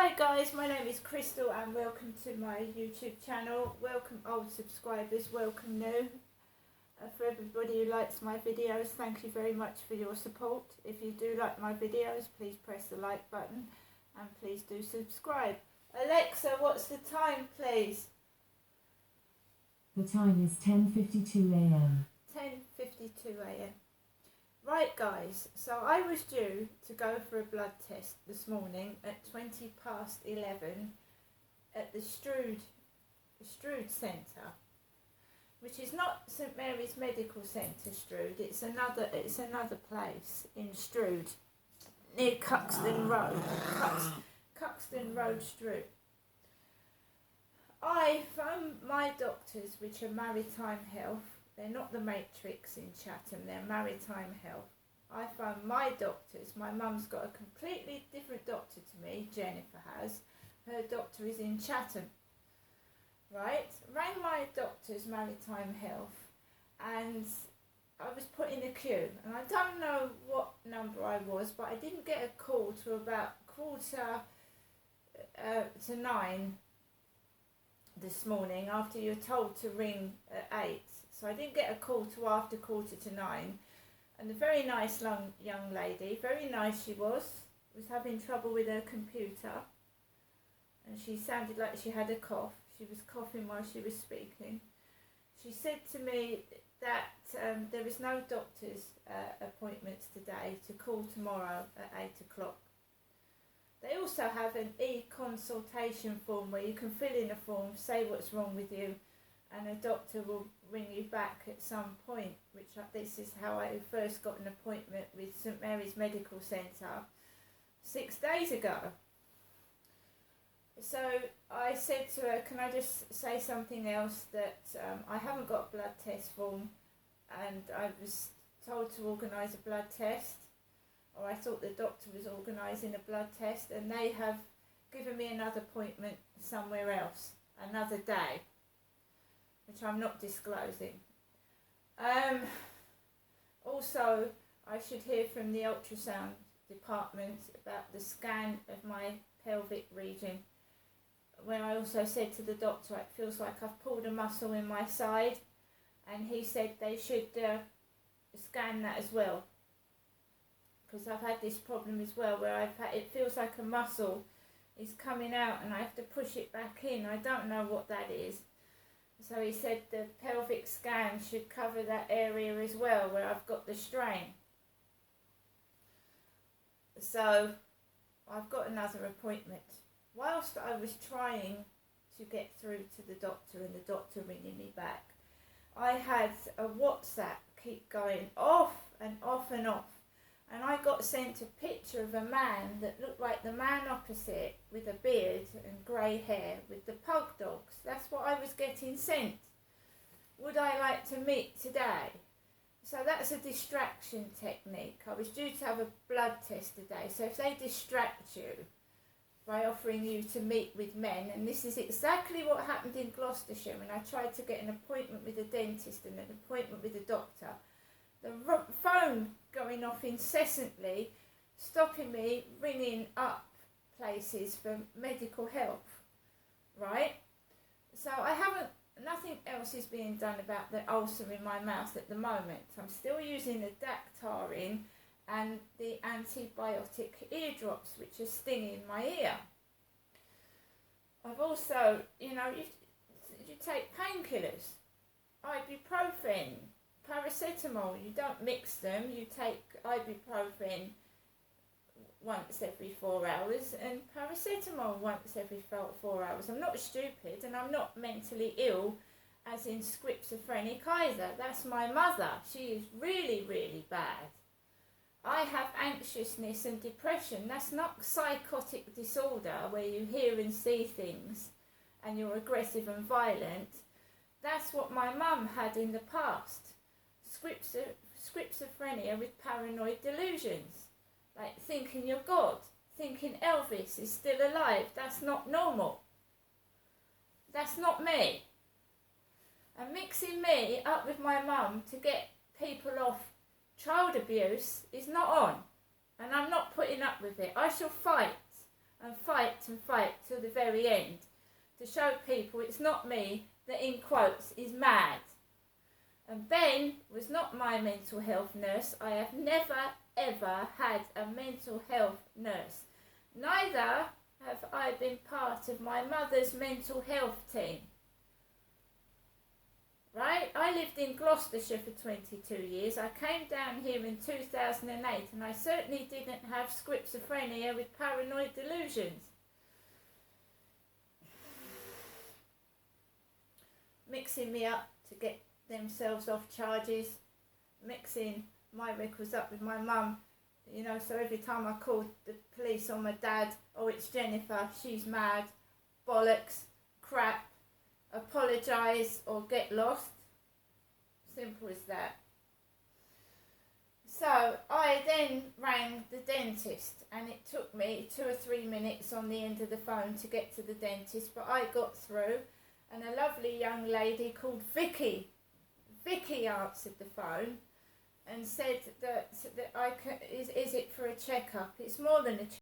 Hi guys, my name is Crystal and welcome to my YouTube channel. Welcome old subscribers, welcome new. For everybody who likes my videos, thank you very much for your support. If you do like my videos, please press the like button and please do subscribe. Alexa, what's the time please? The time is 10:52 a.m. 10:52 a.m. Right guys, so I was due to go for a blood test this morning at 11:20 at the Strood Centre, which is not St Mary's Medical Centre Strood, it's another place in Strood, near Cuxton Road, Cuxton Road Strood. I phoned my doctors, which are Maritime Health. They're not the Matrix in Chatham, they're Maritime Health. I phoned my doctors. My mum's got a completely different doctor to me, Jennifer has. Her doctor is in Chatham. Right? Rang my doctor's Maritime Health and I was put in a queue. And I don't know what number I was, but I didn't get a call till about 8:45 this morning after you were told to ring at 8. So I didn't get a call till after 8:45, and a very nice young lady, very nice she was having trouble with her computer, and she sounded like she had a cough. She was coughing while she was speaking. She said to me that there is no doctor's appointments today, to call tomorrow at 8 o'clock. They also have an e-consultation form where you can fill in a form, say what's wrong with you, and a doctor will ring you back at some point, this is how I first got an appointment with St Mary's Medical Centre 6 days ago. So I said to her, can I just say something else, that I haven't got a blood test form and I was told to organise a blood test, or I thought the doctor was organising a blood test, and they have given me another appointment somewhere else, another day, which I'm not disclosing. Also, I should hear from the ultrasound department about the scan of my pelvic region, when I also said to the doctor it feels like I've pulled a muscle in my side, and he said they should scan that as well, because I've had this problem as well where it feels like a muscle is coming out and I have to push it back in. I don't know what that is. So he said the pelvic scan should cover that area as well where I've got the strain. So I've got another appointment. Whilst I was trying to get through to the doctor and the doctor ringing me back, I had a WhatsApp keep going off and off and off. And I got sent a picture of a man that looked like the man opposite, with a beard and grey hair, with the pug dogs. That's what I was getting sent. Would I like to meet today? So that's a distraction technique. I was due to have a blood test today. So if they distract you by offering you to meet with men, and this is exactly what happened in Gloucestershire when I tried to get an appointment with a dentist and an appointment with a doctor. The phone going off incessantly, stopping me ringing up places for medical health, right? So nothing else is being done about the ulcer in my mouth at the moment. I'm still using the Dactarin and the antibiotic eardrops, which are stinging my ear. I've also, you take painkillers, ibuprofen, paracetamol, you don't mix them, you take ibuprofen once every 4 hours and paracetamol once every 4 hours. I'm not stupid and I'm not mentally ill as in schizophrenic either. That's my mother. She is really, really bad. I have anxiousness and depression. That's not psychotic disorder where you hear and see things and you're aggressive and violent. That's what my mum had in the past. Schizophrenia with paranoid delusions, like thinking you're God, thinking Elvis is still alive. That's not normal. That's not me. And mixing me up with my mum to get people off child abuse is not on, and I'm not putting up with it. I shall fight. and fight till the very end to show people it's not me that, in quotes, is mad. And Ben was not my mental health nurse. I have never ever had a mental health nurse. Neither have I been part of my mother's mental health team. Right? I lived in Gloucestershire for 22 years. I came down here in 2008 and I certainly didn't have schizophrenia with paranoid delusions. Mixing me up to get themselves off charges, mixing my records up with my mum, you know, so every time I called the police on my dad, oh, it's Jennifer, she's mad, bollocks, crap, apologise or get lost. Simple as that. So I then rang the dentist, and it took me 2 or 3 minutes on the end of the phone to get to the dentist, but I got through, and a lovely young lady called Vicky answered the phone and said that I is it for a checkup? It's more than a